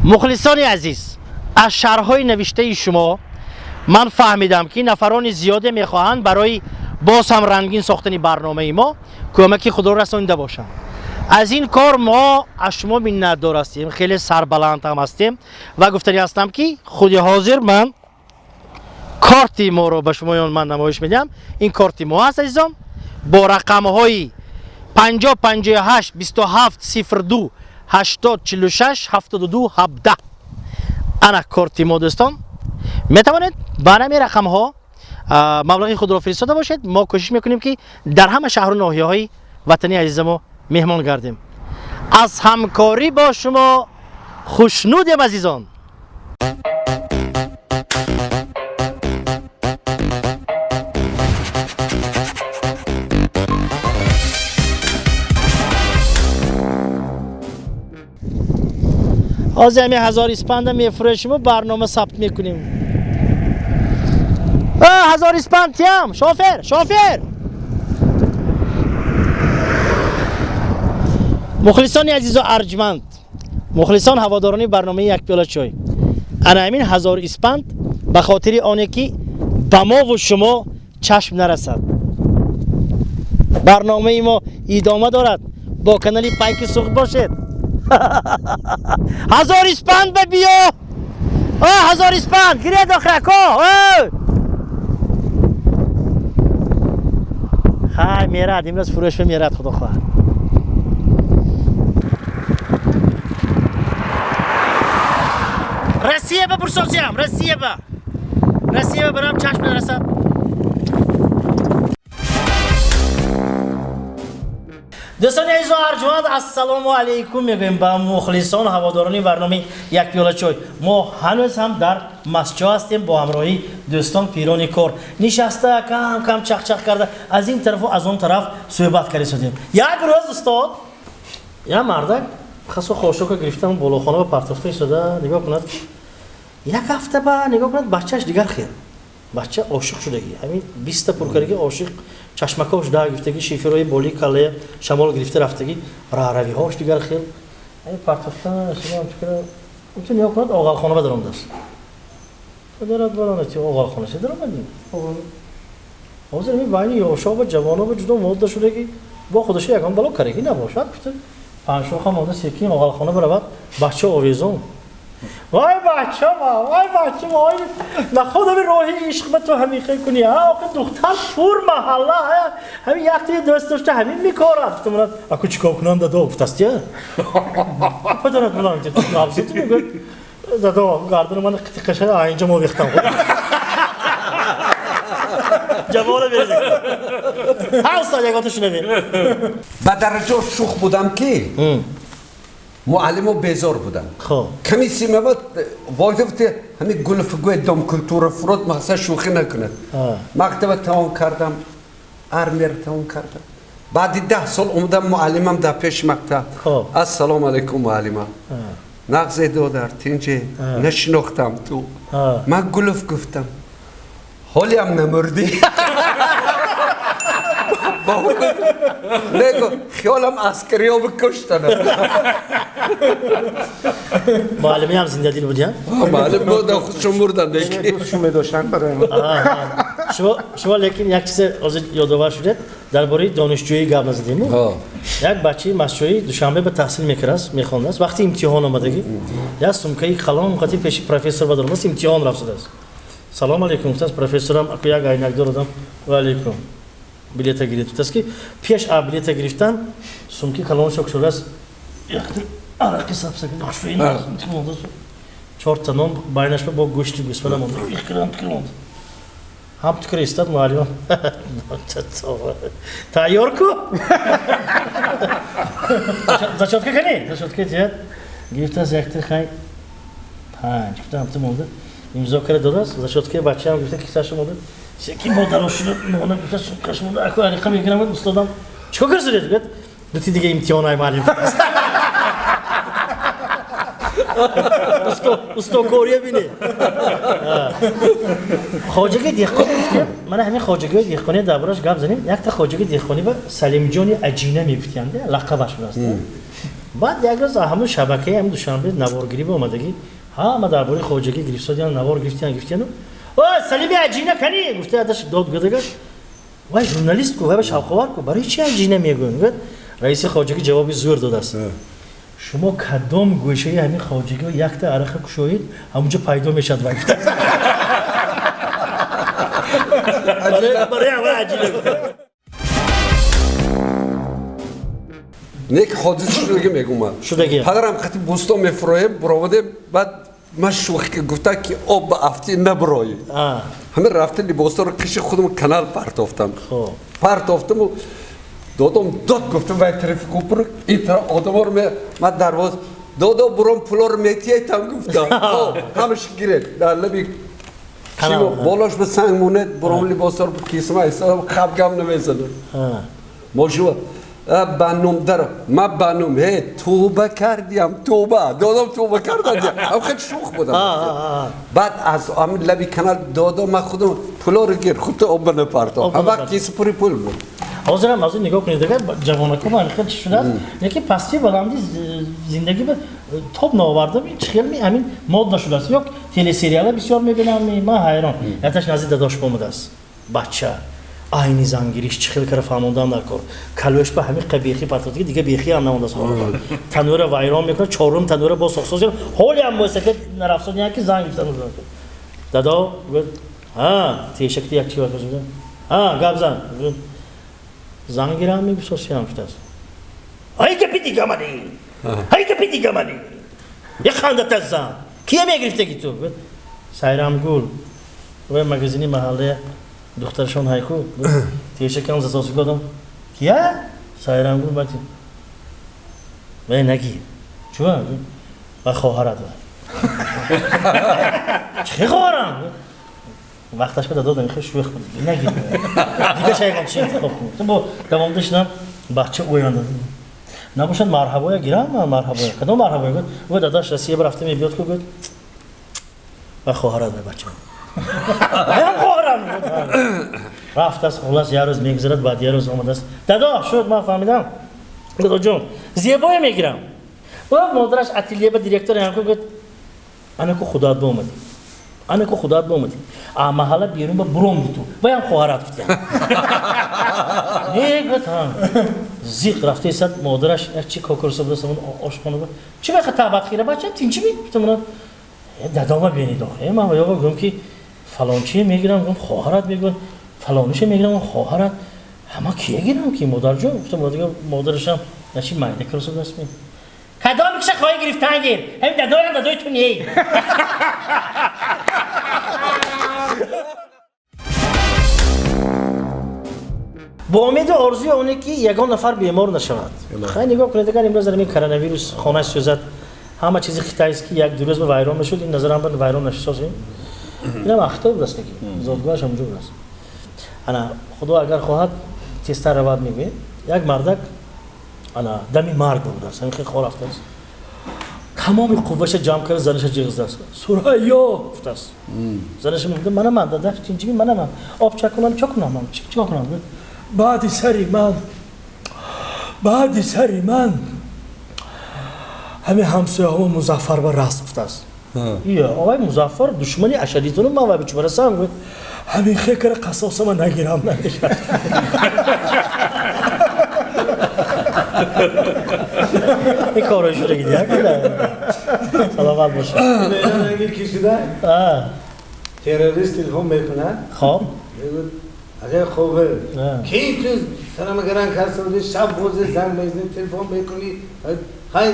مخلصان عزیز، از شرح‌های نوشته شما من فهمیدم که نفران زیاده میخواهند برای باز هم رنگین ساختن برنامه ما کمک خود را رسانیده باشند. از این کار ما از شما منتظر هستیم، خیلی سربلند هم هستیم و گفتنی هستم که خود حاضر من کارت ما رو به شما من نمایش میدم. این کارت ما هست عزیزان، با رقم های 50 58 27 02 80 46 72 17. انا کارت ما دوستان، میتوانید با همین رقم ها مبلغ خود را فرستاده باشید. ما کوشش میکنیم که در همه شهر و ناحیه های وطنی عزیز ما مهمان گردیم. از همکاری با شما خوشنودیم عزیزان. از همین 1000 اسپند میفروشیم و برنامه ثبت میکنیم. 1000 اسپند تیم شوفر مخلصان عزیز و ارجمند، مخلصان هواداران برنامه یک پیاله چای، انا همین 1000 اسپند به خاطر آنه که به ما و شما چشم نرسد. برنامه ما ادامه دارد، با کانال پایک سوخت باشید. 1000 اسپند به بیا. 1000 اسپند گیره داخل کو. خای میراد امروز فروش میراد خدا خواه. رسیه به برسوزیم، رسیه برام چشم نرسد. دوستان عزیز و ارجمند، السلام علیکم میگویم به مخلصان هواداران برنامه یک پیاله چای. ما هنوز هم در مسجد هستیم با همراهی دوستان پیران کار نشسته کم چخ کرده از این طرف و از اون طرف صحبت کردیم. یک روز استاد یا مردک خاصو خوشو که گرفتم بالاخانه و پرتفته شده، نگاه کند یک هفته بعد نگاه کند بچهش دیگر خیر، بچه عاشق شدگی، همین 20 پرکارگی عاشق، چشمکاش دا گرفتگی، شیفرهای بالی کله شمال گرفته رفتگی، راهروی هاش دیگر خیر. این پرتفته نشدم که میتونی نگاه کند آقلخانه بدرم دست. دارد برانتی آقلخانه چه دارم بدیم؟ حاضر می بین یاشا و جوانا و جدا ماده شدگی با خودش یکان بالا کارگی نباشد. پنج شوخه ماده سیکی آقلخانه برود بچه آویزون. وای بچه ما نخواد همین راهی عشق به تو همیخه کنی. آقا دختر پور محله همین یک تایی دوست داشته همین میکارد. گفتم مرد اکو چیکار کنم دادا گفتستیه پدرت بلند تو نبزیت میگه دادا گردن من قشه اینجا ما بیختم جوانه بیرده هر سال یکاتش نبین. به درجه شوخ بودم که معلم و بیزار بودم. کمی سیمه وای دفته همین گلفگوی دام کلتور فرود مقصد شوخی نکند. مکتب تمام کردم، ارمیر تمام کردم. بعد 10 سال اومدم معلمم در پیش مکتب. السلام علیکم معلمم. نغزه دو در تینجه نشناختم تو. من گلف گفتم. حالی هم نمردی. نگو خیالم عسکری ها بکشتنم. معلمی هم زنده دل بودیم؟ معلم بود خودشون مردن دیگه دوستشون میداشتن برای ما. شما لیکن یک چیز از یادآور شده درباره دانشجویی گپ نزدیم. یک بچه مسجدی دوشنبه به تحصیل میخوانده است. وقتی امتحان آمدگی یا سمکه قلم خاطی پیش پروفسور بدرم است امتحان رفته است. سلام علیکم استاد پروفسورم اکو یک عینک دادم. و علیکم بلیت گرفت است که پیش بلیت گرفتن سمکی کلانش شده است. آره حساب سکن خوشی نه. 4 تا نان باینش با گوشت گوسفند مونده. کلان. هم تو استاد معلم. تایار کو. زشت که کنی؟ زشت که چیه؟ گرفت از یک تخای 5 تا هم مونده. امضا کرد درست. زشت که بچه هم گرفت کیسه‌اش مونده. شکی مادرش نمونه بکش کش مونده. اکو علیکم میگیرم استادم. چیکار کردید؟ گفت دو تا دیگه امتحانای معلم. استو کوریه بینی. خواجگی دیخانی گفتیم. من همین خواجگی دیخانی دربارش گپ زدیم. یک تا خواجگی دیخانی با سلیم جان عجینه میگفتند. لقبش بود. بعد یک روز همون شبکه هم دوشنبه نوارگیری به اومدگی همه درباره خواجگی گرفتن نوار گرفتن او سلیمی عجینه کنی گفته ادش داد گفته وای ژورنالیست کو و شاوخوار کو برای چی عجینه میگن گفت رئیس خواجگی جوابی زور داد است شما کدام گوشه همین خواجگی رو یک تا عرق کشوید همونجا پیدا میشد وقت برای همه عجینه نیک حادثه شده میگم شدگی پدرم خطی بوستو میفروه براوده بعد من شوخی که گفته که آب به افتی نبرایی همه رفته لباسا رو کش خودم کانال پرتافتم و دادم داد گفتم وای ترافیک پر این طرف آدما رو من درواز دادا برام پولا رو میتیه تام گفتم همش گیره در لبی چیو بالاش به سنگ مونه برام لباسا رو کیسم حساب خبگم نمیزنه ماجو بانوم در ما بانوم هی توبه کردیم توبه دادم توبه کردم هم خیلی شوخ بودم بعد از همین لبی کانال دادم من خودم پولا رو گیر خودت آب نپرتم هم وقت کیسه پوری پول بود حاضرم از این نگاه کنید دیگه جوانکو من خیلی شده است یکی پستی بلندی زندگی به توپ نآورده خیلی همین مود نشده است یک تلی سریال بسیار میبینم من حیران یادش نزدیک داداش بوده است بچه aynı zangiriş çıkıl kara famondan da kor kalış به همین قبیخی پاتوتی دیگه بیخی هم نمونده است تنور وایران میکنه چهارم تنور با سوسوس هولی هم موسیقی نرفسون یکی زنگ میزنه دادا ها تیشکتی یک چی وقت شده ها گابزن زنگیرم می سوسیام شده است های که پیتی گمانی های که پیتی گمانی یک خانده تزن کیه میگرفته کی تو سایرام گول و مگزینی محله دخترشون هایکو تیشه کم زاسوسی کدام کیا سایرام گول باتی و نگی چوه و خواهرت چه خواهرم وقتش بده دادم خیلی شوخ بود نگی دیگه شاید چی انتخاب کنم با دوام داشتم بچه اویانده نباشد مرحبا گیرم مرحبا کدام مرحبا گفت و داداش رسیه برفته میبیاد که گفت و خواهرت به بچه هم خواهرم رفت است خلاص یه روز میگذرد بعد یه روز آمده است دادا شد من فهمیدم دادا جون زیبایی میگیرم و مادرش اتلیه به دیرکتور هم گفت انا کو خدات بومدی انا کو خدات بومدی اما حالا بیرون با بروم تو و هم خواهرت گفتم نه گفت ها زیق رفته است مادرش چی کوکرسو بودم آشپانه بود چی به خطابت خیره بچه تینچی می گفتم دادا ما ببینید آخه من یا گفتم که فلان چی میگیرم گفتم خواهرت میگن فلانش میگیرم خواهرت همه کیه گیرم که مادر جون گفتم دیگه مادرشم نشی مایده کرسو دست می کدام میشه خواهی گرفتن گیر همین دادای تو نیه با امید آرزوی اونه که یگان نفر بیمار نشود خیلی نگاه کنید اگر امروز این کرونا ویروس خانه سوزد همه چیز خطایی است که یک دو روز به ویران نشد این نظرم به ویران نشد اینم اخطار بود است که زادگاهش همونجور است انا خدا اگر خواهد تست رواد میگه یک مردک انا دمی مرگ بود است خیلی خور رفته است تمام قوتش جمع کرد زنش جیغ است سوریا گفت است زنش میگه من داداش چینچی من آب چکنم چی کنم بعد سری من همه همسایه ها مظفر و راست گفت است یا آقای مظفر دشمنی اشدیتون ما و بیچاره سام گفت همین خیکر قصاص ما نگیرم نمیشه این کارو شده گیدی سلامت باشه اگه کشیده تروریست تلفن میکنه خب اگه خوبه کی تو سلام گران کسودی شب روز زنگ میزنی تلفن میکنی های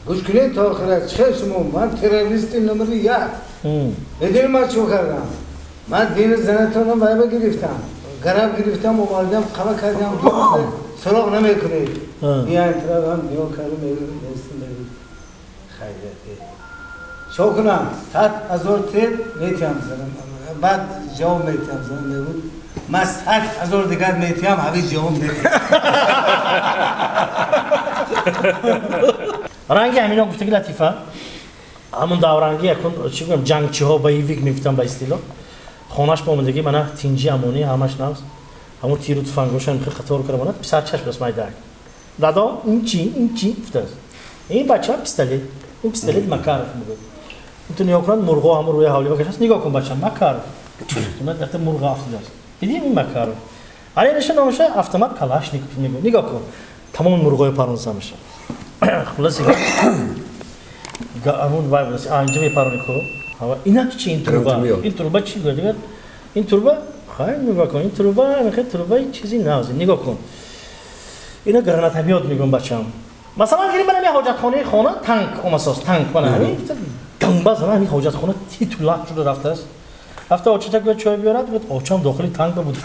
گوش کنید تا آخر چه شما من تروریست نمره 1 بدون ما چو کردم من دین زنتونم وایب گرفتم گرم گرفتم موبایلم قما کردم سراغ نمیکنید میان طرف هم دیو کردم میرسیم خیلی شو کنم 100,000 تیر میتیم زنم بعد جواب میتیم زنم نبود من 100,000 دیگر میتیم هوی جواب میتیم رنگی همینا گفته که لطیفه همون دورانگی یکون چی بگم جنگچی ها با ایویک میفتن با استیلا خونش با اومدگی منه تینجی امونی همش ناز همون تیرو تفنگوشن خیلی خطور کرده منه بسر چشم بس مای درک دادا این چی افتاد این بچه این پیستولیت مکارف میگه میتونی یکران مرغ هم روی حوالی بکشید نگاه کن بچه مکارف اونا دست مرغ افتاده است دیدی این مکارف آره نشون نمیشه автомат کلاشنیکوف میگه نگاه کن تمام مرغای پرونزه میشه خلاصی همون وای بود اینجا میپرونی کو اینا چی این تروبا چی گفت این تروبا خیلی نگاه کن این تروبا میخواد تروبا چیزی نازی نگاه کن اینا گرانات میاد میگم بچه‌ام مثلا اگه من میام حاجت خانه تانک اومساس تانک من همین گنباز من حاجت خانه تیتولا شده رفته است رفته آچه تک چای بیارد بود آچم داخلی تانک بود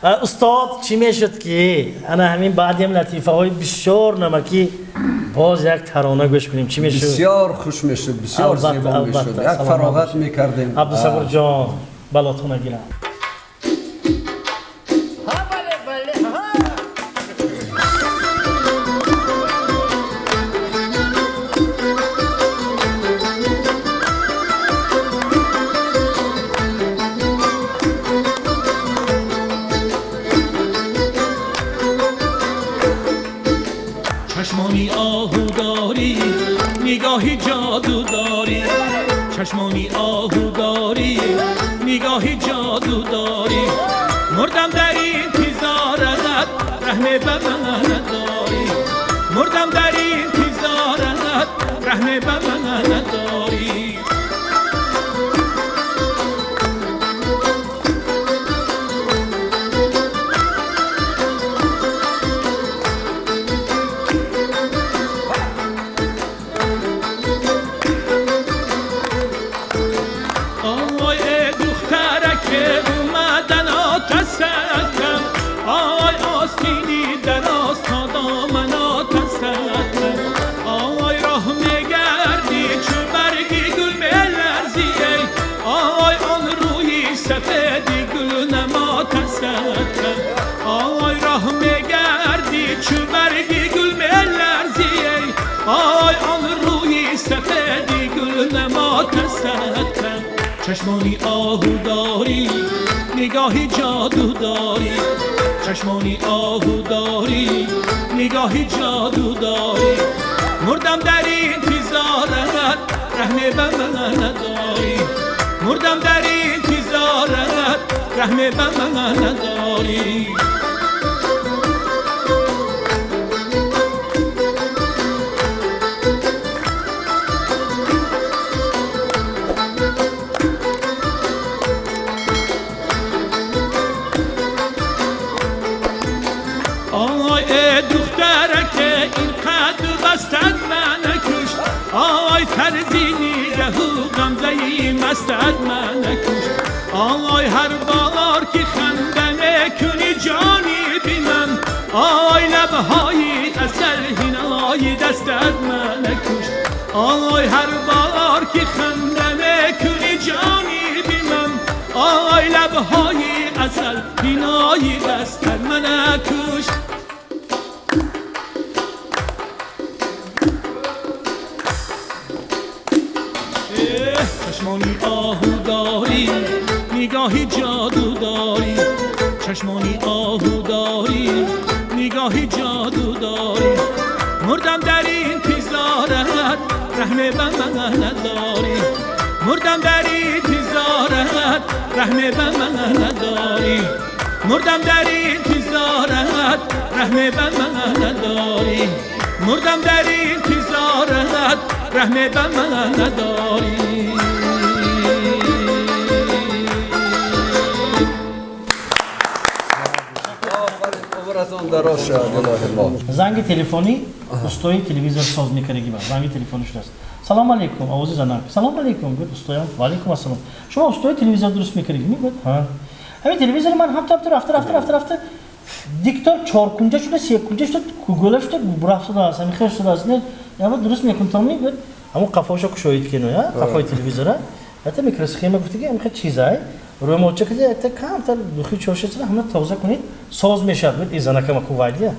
استاد چی میشد که انا همین بعدی هم لطیفه های بسیار نمکی باز یک ترانه گوش کنیم چی میشد بسیار خوش میشد بسیار زیبا میشد یک فراغت میکردیم عبدالصبور جان بلاتون گیرم چشمانی آهو داری نگاهی جادو داری چشمانی آهو داری نگاهی جادو داری مردم در انتظارت رحم به من نداری مردم در انتظارت رحم به من نداری آی راه میگردی چو برگی گل میلرزی آی آن روی سفیدی گل نما تسکن چشمانی آهو داری نگاهی جادو داری چشمانی آهو داری نگاهی جادو داری مردم در انتظارت رحم به من نداری مردم در انتظارت رحم به من نداری آی دخترک این قد بستد من کش آی ترزینی گهو غمزهی مستد من کش آی هر بار که خنده میکنی جانی بینم آی لبهای اصل هینای دستت من کش آی هر بار که خنده میکنی جانی بینم آی لبهای اصل هینای دستت من کش چشمانی آهو داری نگاهی جادو داری چشمانی آهو داری نگاهی جادو داری مردم در انتظارت رحم به من نداری مردم در انتظارت رحم به من نداری مردم در انتظارت رحم به من نداری مردم در انتظارت رحم به من نداری زنگ تلفنی استوی تلویزیون ساز میکنه زنگ تلفنی شده است سلام علیکم آواز زنگ سلام علیکم گفت استویان و علیکم السلام شما استوی تلویزیون درست میکنید میگه ها همین تلویزیون من هم رفته دیکتور 4 کنجه شده 3 کنجه شده گوگل شده برافت شده است همین خیر شده است نه یا درست میکنم تا میگه همون قفاشو کشوید کنه یا قفای تلویزیون حتی میکروسخیم گفته که میخواد چیزای روی موچه که تا کم تا دخی چوشتونه همه تازه کنید ساز میشه بود ایزانا که مکووایدیه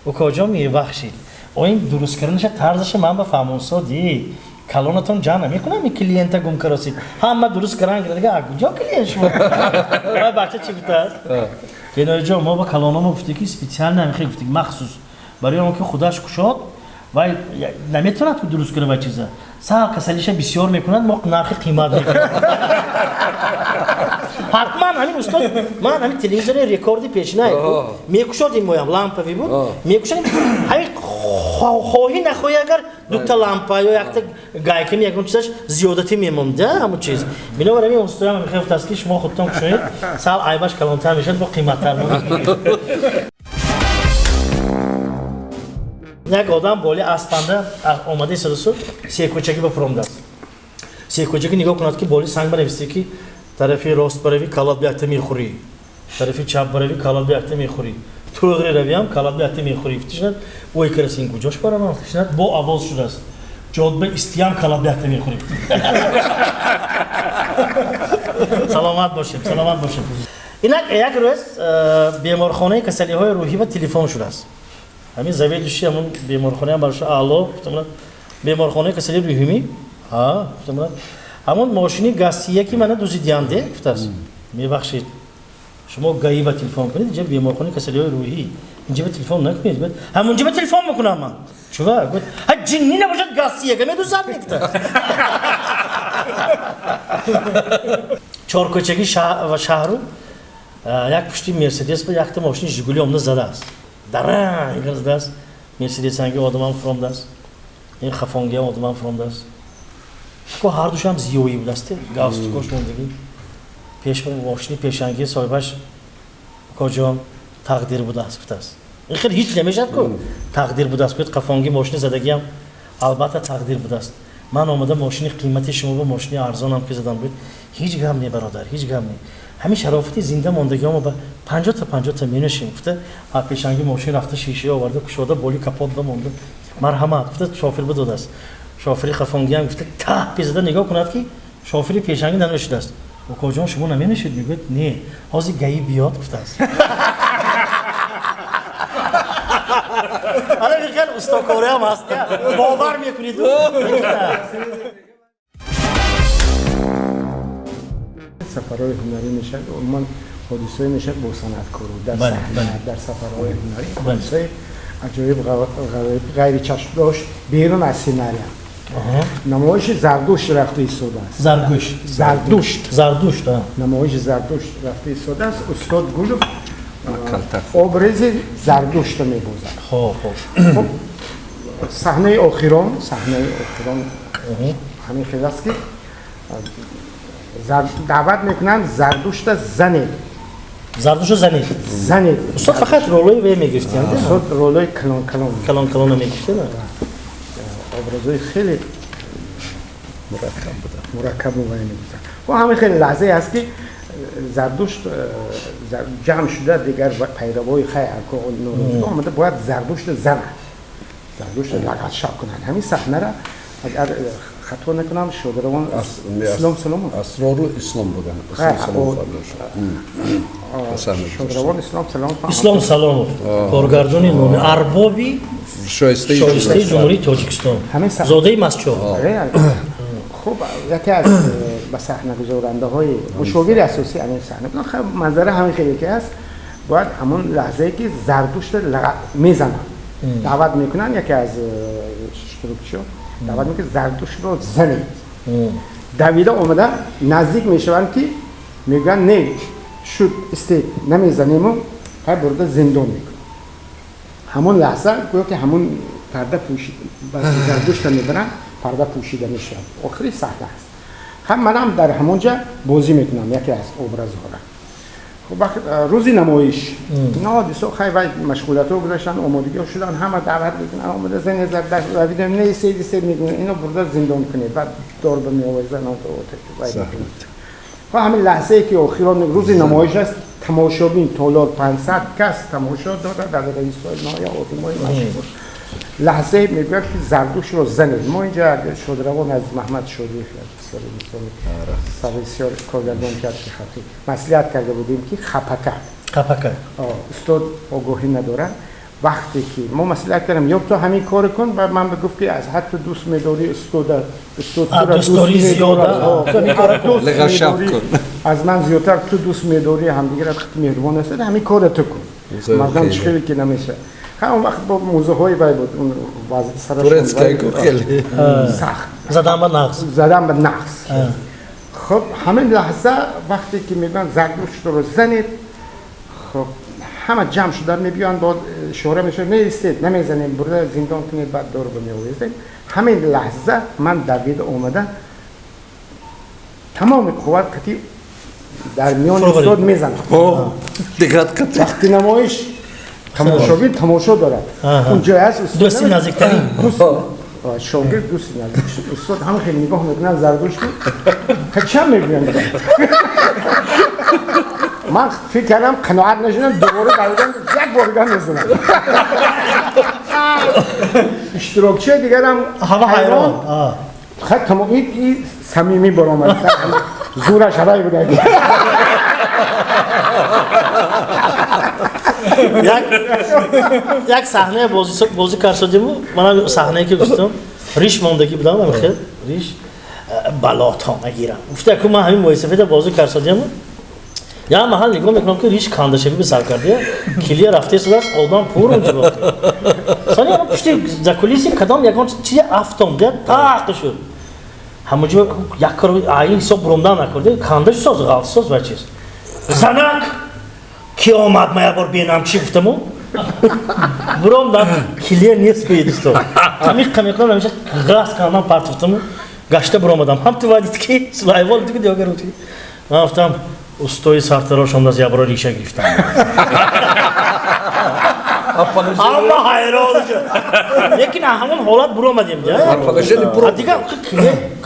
و کجا میبخشید و این درست کردنش طرزش من به فهمونسادی کلونتون جان میکنم این کلینتا گم کراسید همه درست کردن دیگه کجا کلینش بود بچه چی بود کنار جا ما با کلانام گفتی که اسپیشال نمیخواد گفتی مخصوص برای اون که خودش کشاد و نمیتونه تو درست کنه و چیزا سال کسلیش بسیار میکنند ما نرخ قیمت میکنیم حتما همین استاد من همین تلویزیون رکوردی پیشنهاد میکشادیم ما هم لامپی بود میکشادیم همین خواهی نخواهی اگر دو تا لامپا یا یک تا گایکم یکم چیزش زیادتی میمونده همون چیز بنابراین همین استاد هم میخواد است که شما خودتون کشید سال عیبش کلانتر میشد با قیمتتر یک آدم بالی اسپنده آمده سرسو سه کوچکی با فرم دست سه کوچکی نگاه کند که بالی سنگ بنویسته که طرفی راست بروی کلات بیاکت میخوری طرفی چپ بروی کلات بیاکت میخوری تو غیر رویم کلات بیاکت میخوری فتشند وای کرسین کجاش برام فتشند با آواز شده است جادبه استیام کلات بیاکت میخوری سلامت باشیم سلامت باشیم اینا یک روز بیمارخانه کسلی‌های روحی و تلفن شده است همین زویدشی همون بیمارخانه هم برش آلو گفتم بیمارخانه کسلی روحی ها گفتم همون ماشینی گاسیه که منو دوزیدیانده گفتاست میبخشید شما گایی با تلفن کنید اینجا بیمارخانه کسلی روحی اینجا به تلفن نکنید همونجا به تلفن میکنم من چرا گفت ها جنی نباشد گاسیه که میدوزد میگفت چهار کوچگی شهرو یک پشتی مرسدس با یک تا ماشین ژیگولی اومده زده است درن اینجا زده است مرسدس انگی آدمان فرام دست این خفانگی آدمان فرام دست که هر دوش هم زیویی بود است گاست کوش موندگی پیش ماشینی پیشانگی صاحبش کجا تقدیر بود است این خیلی هیچ نمیشد که تقدیر بود است که خفانگی ماشین زدگی هم البته تقدیر بود است من آمده ماشین قیمتی شما با ماشین ارزان هم که زدم بود هیچ غم نی برادر هیچ غم نی همین شرافتی زنده ماندگیامو با 50 تا مینوشیم گفته ها پیشانگی ماشین رفته شیشه آورده کشوده بالی کاپوت بمونده مرحمت گفته شوفر بدود است شوفری خفانگی هم گفته ته پیزده نگاه کند که شوفری پیشانگی ننوشته است و کجا شما نمینوشید میگه نه حاضر گایی بیاد گفته است حالا میگن استاکوره هم هست که باور میکنید سفرهای هنری میشه عموما حادثه میشه با صنعتکارو در صحنه در سفرهای هنری حادثه عجایب غیر چشم داشت بیرون از سیناری نمایش زردشت رفته ایستاده است زردشت نمایش زردشت رفته ایستاده است استاد گفت obraz زردشت میبوزد خب صحنه آخران همین خیلی است که دعوت میکنن زردشت زنید استاد فقط رولای وی میگفتید استاد رولای کلان میگفتید obrazهای خیلی مرکب وی میگفتن و همین خیلی لحظه است که زردشت جمع شده دیگر پیروای خیر که آمده باید زردشت لگت شب کنن همین صحنه را اگر خطا نکنم شادروان اسلام اسرار اسلام بودن شادروان اسلام سلام کارگردانی نون اربابی شایسته جمهوری تاجیکستان زاده مسجد خب یکی از به صحنه گذارنده های مشاور اساسی همین صحنه بود خب منظره همین خیلی که است باید همون لحظه که زردشت میزنن دعوت میکنن یکی از اشتراکچی‌ها دعوت میکنه زردشت رو زنید دویده اومده نزدیک میشوند که میگن نه شد استیک نمیزنیم و های برده زندان میکنن همون لحظه گویا که همون پرده پوشیده زردشت میبرن پرده پوشیده میشه آخری صحنه است خب منم در همونجا بازی میکنم یکی از ابرازها را خب روزی نمایش اینا دیسو خیلی مشغولیت رو گذاشتن آمادگی شدن همه دعوت میکنن آماده زن زرد دویدن نه سید میگن اینو برده زندان کنید بعد دور به میآویزن اون تو خب همین لحظه ای که آخران روزی نمایش است تماشابین تالار 500 کس تماشا داده در رئیس نایا اوتیمای مشهور لحظه میگه که زردوش رو زنید ما اینجا شادروان از محمد شادی سرویسیار کارگردان کرد که خطی مسئولیت کرده بودیم که خپکه استاد آگاهی ندارن وقتی که ما مسئله کردم یا تو همین کار کن و من بگفت که از حتی دوست می‌داری دوست داری زیاده تو این کار کن لغشب کن از من زیادتر تو دوست می‌داری همدیگه را خیلی مهربان هست همین کار تو کن مردم چخیلی که نمیشه همون وقت با موضوع های باید بود اون وضع تورسکای کو خیلی سخت زدم به نقص خب همین لحظه وقتی که میگن زردشت رو زنید خب همه جمع شدن میبیان با شوره میشه نیستید نمیزنیم برده زندان کنید بعد دور بمیویزید همین لحظه من دوید اومده تمام قوت کتی در میان استاد میزنم دقت کن وقتی نمایش تماشاگیر تماشا دارد اون جای هست دوستی نزدیکترین شاگرد دوستی نزدیک استاد همه خیلی نگاه میکنن زردشتی چند میگویم من فکر کردم قناعت نشدم دوباره بردم یک بارگان نزدم اشتراکچی دیگرم همه حیران خیلی تمام این صمیمی برآمد زورش هرای بوده یک صحنه بازی کار شدیم من صحنه که گفتم ریش ماندگی بودم من خیلی ریش بلا تا نگیرم گفته که من همین موسیقی بازی کار شدیم یا محل نگاه میکنم که ریش کانده شوی به سر کرده کلیه رفته شده است آدم پر اونجا باقی سانی اما پشتی زکولیسی کدام یکان چیز افتم ده تاق شد همونجا یک کار آیین حساب برومدن نکرده کانده شد غلط شد و چیز زنک کی آمد ما یه بار بینم چی گفتمو برومدن کلیه نیست که دوستو کمی کنم نمیشه غلط کردم پارت گفتمو گشته برومدم هم تو وادید که سلایوال دیگه دیگر روتی من گفتم استوی سرتراش از یابرو ریشه گرفتم اما حیران شد لیکن همون حالت برو آمدیم دیگه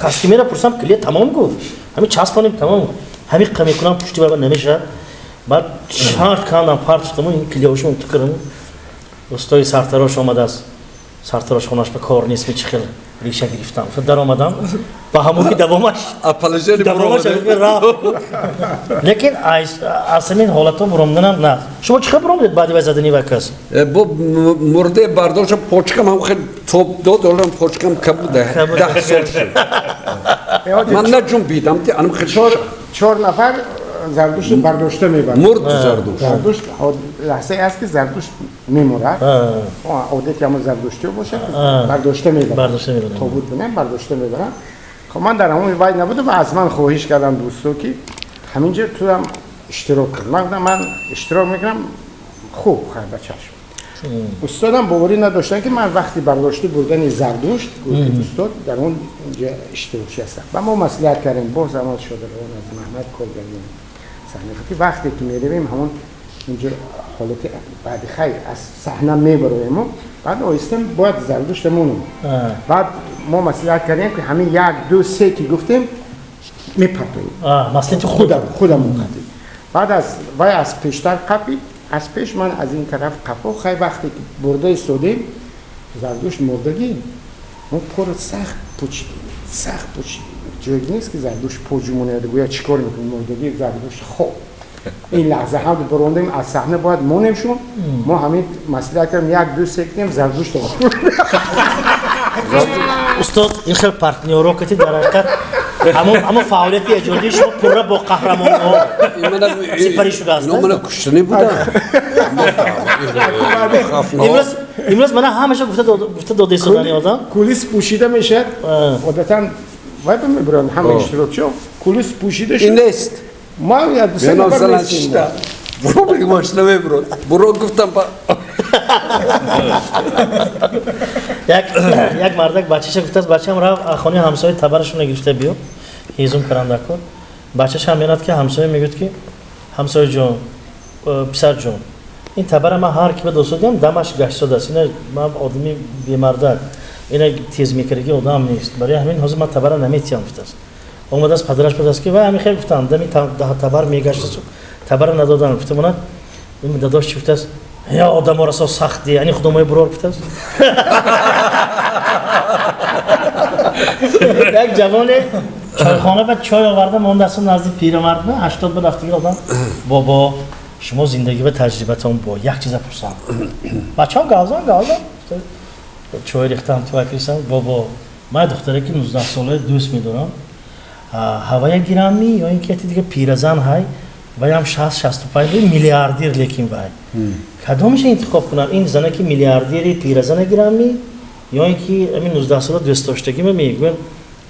کسی میره پرسم کلیه تمام گفت همین چسبانیم تمام همین کمی کنم پشتی بابا نمیشه بعد شرط کردم پارت شدم این کلیه هاشون تو کردم استوی سرتراش آمد از سرتراش خونش به کار نیست میچخیل ریشه گرفتم در آمدم با همون که دوامش رفت لیکن از همین حالت ها برومدنم نه شما چه برومدید بعدی و زدنی و کس؟ با مرده برداشت پوچکم هم خیلی توپ $2 پوچکم کبوده 10 سال شد من نه جون بیدم که انم خیلی 4 نفر زردشت برداشته میبرد مرد زردشت لحظه است که زردشت میمورد عوده که همون زردشتی باشه برداشته میبرد تابوت بنیم برداشته میبرد خب من در همون وای نبودم و از من خواهش کردم دوستو که همینجا تو هم اشتراک کنم من اشتراک میکنم خوب خیلی بچه‌شون استادم باوری نداشتن که من وقتی برداشته بردن زردشت استاد در اون اشتراکی هستم و ما مصلحت کردیم با زمان شده روان از محمد کلگری صحنه که وقتی که میرویم همون اینجا حالت بعد خیلی از صحنه میبرویم بعد آیستم باید زردشتمونیم بعد ما مصلحت کردیم که همین 1 2 3 که گفتیم میپرتویم مصلحت خودمون قطعی بعد از پیشتر قپی از پیش من از این طرف قپا خیلی وقتی که برده استودیم زردشت مردگی ما پر سخت پوچیدیم جایی نیست که زردشت پوجمونه گویا چیکار میکنیم مردگی زردشت خوب این لحظه هم بروندیم از صحنه باید مونیمشون ما همین مسئله کردیم 1 2 3 کنیم زردشت استاد این خیلی پارتنرها که در حقیقت اما فعالیتی ایجادی شما پره با قهرمان ها سپری شده است اینا من کشتنی بودم امروز من همیشه گفته داده سودانی آدم کولیس پوشیده میشه عادتا وای میبرن همه اشتراکچی کولیس پوشیده شد این نیست ما یاد سه نفر نیستیم برو بگماش نمیبرون برو گفتم یک مردک بچه‌ش گفته است بچه‌م رفت خانه همسایه تبرشون گرفته بیو هیزم کرنده کن بچه‌ش هم میاد که همسایه میگه که همسایه جون پسر جون این تبر ما هر کی به دوست دادم دمش گشت شده است اینا ما آدمی بیماردک اینا تیز میکردی آدم نیست برای همین حاضر ما تبر نمیتیم گفته است اومد از پدرش پدرش که و همین خیلی گفتم دمی تبر میگشت تبر ندادن گفتم من این داداش گفته است یا آدم را سختی یعنی خودمای برور گفته است یک جوان چایخانه بعد چای آورده مونده اصلا نزدیک پیرمرد نه 80 به رفتگی آدم بابا شما زندگی و تجربتون با یک چیز پرسم بچه ها گازان چوی ریختم تو اکریسم بابا من دختره که 19 ساله دوست میدارم هوای گیرامی یا اینکه دیگه پیرزن های و هم 60-65 میلیاردیر لیکن وای کدومش انتخاب کنم این زنه که میلیاردیری پیرزن گیرامی یا اینکه همین 19 ساله دوست داشتگی من میگم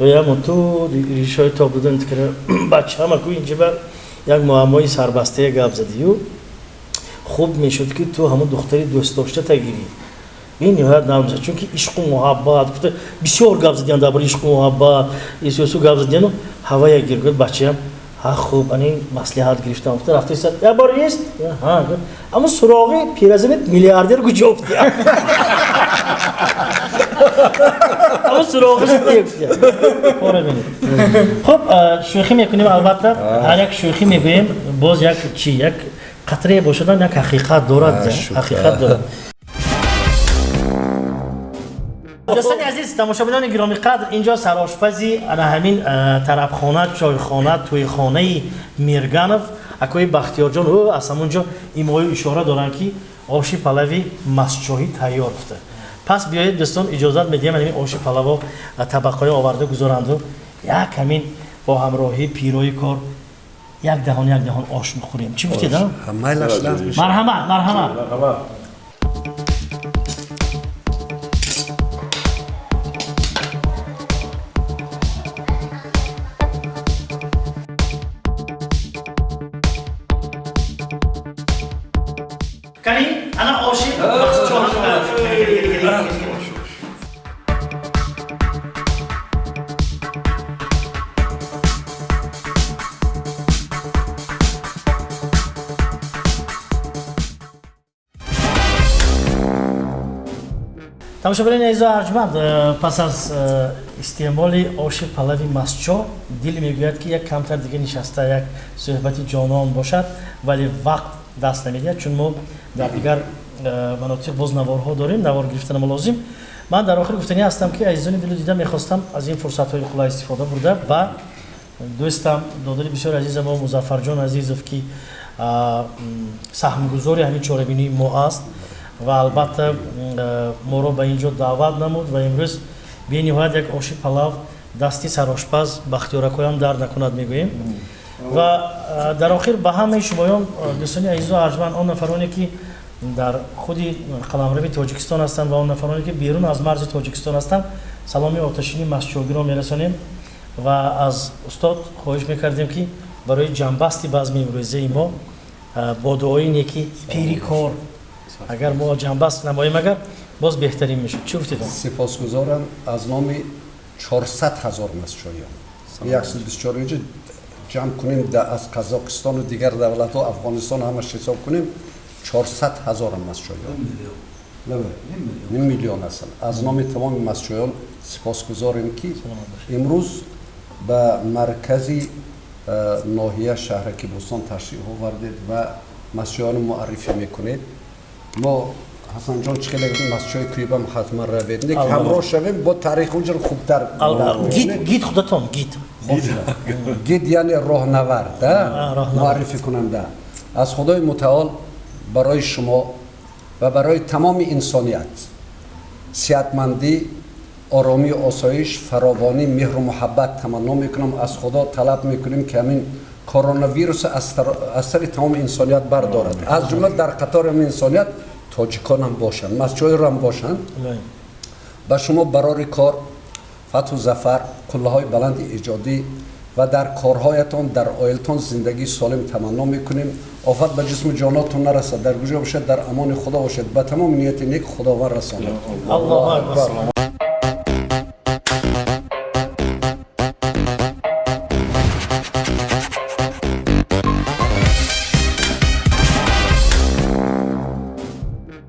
و یا تو ریشای تا بودن که بچه هم اکو اینجا بر یک معمای سربسته گپ زدیو خوب میشد که تو همون دختری دوست داشته تگیری این یاد نمیشه چون که عشق و محبت بسیار گپ زدن درباره عشق و محبت ایسوسو گپ زدن و هوای گرگت بچه هم ها خوب این مصلحت گرفتم افتاد رفته است یا بار است ها اما سراغ پیرزن میلیاردر کجا افتاد اما سراغش دیگه پاره ببینید خب شوخی میکنیم البته هر یک شوخی میگویم باز یک چی یک قطره باشدن یک حقیقت دارد حقیقت دارد دوستان عزیز تماشاگران گرامی قدر اینجا سرآشپزی انا همین طربخانه چایخانه تویخانه میرگانف اکوی بختیار جان او از همونجا ایمای اشاره دارن که آشی پلوی مسچوهی تیار بوده پس بیایید دوستان اجازت میدیم همین آشی پلو طبقه آورده گذارند و یک همین با همراهی پیروی کار یک دهان آش میخوریم چی گفتید ها مرحمت کریم انا آشی تماشاگران عزیز و ارجمند پس از استعمال آش پلوی مسچو دل میگوید که یک کمتر دیگه نشسته یک صحبت جانان باشد ولی وقت دست نمیدهد چون ما در دیگر مناطق باز نوارها داریم نوار گرفتن لازم من در آخر گفتنی هستم که عزیزان دل دیده میخواستم از این فرصت های خلا استفاده برده و دوستم دادری بسیار عزیزم و مظفر جان عزیزов که سهمگذاری همین چاره‌بینی ما است و البته ما رو به اینجا دعوت نمود و امروز به نهایت یک آش پلو دستی سرآشپز بختیار اکویان در نکند میگوییم و در آخر به همه شمایان دوستان عزیز و ارجمند آن نفرانی که در خود قلمرو تاجیکستان هستند و آن نفرانی که بیرون از مرز تاجیکستان هستند سلامی آتشینی مسچوگی را میرسانیم و از استاد خواهش میکردیم که برای جنبستی بزم امروزه ما با دعای نیکی پیری کار اگر ما جنبست نماییم اگر باز بهترین میشه چی گفتید سپاسگزارم از نام 400,000 مسچویان 124 اینجا جمع کنیم از قزاقستان و دیگر دولت ها افغانستان همش حساب کنیم 400,000 مسچویان نیم میلیون هستند از نام تمام مسچویان سپاسگزاریم که امروز به مرکزی ناحیه شهر کیبوستان تشریف آوردید و مسچویان معرفی میکنید ما حسن جان چه خیلی مسچوی کیبم حتما روید که همراه شویم با تاریخ اونجا خوبتر گید خودتون گید یعنی راهنورد معرفی کننده از خدای متعال برای شما و برای تمام انسانیت صحتمندی آرامی آسایش فراوانی مهر و محبت تمنا میکنم از خدا طلب میکنیم که همین کرونا ویروس از سر تمام انسانیت بردارد از جمله در قطار همین انسانیت تاجیکان هم باشند مسچوی هم باشند به شما برای کار فتح و ظفر قله‌های بلند ایجادی و در کارهایتان در آیلتان زندگی سالم تمنا میکنیم آفت به جسم جاناتون نرسد در گوشه باشد در امان خدا باشد به تمام نیت نیک خداوند رساند الله اکبر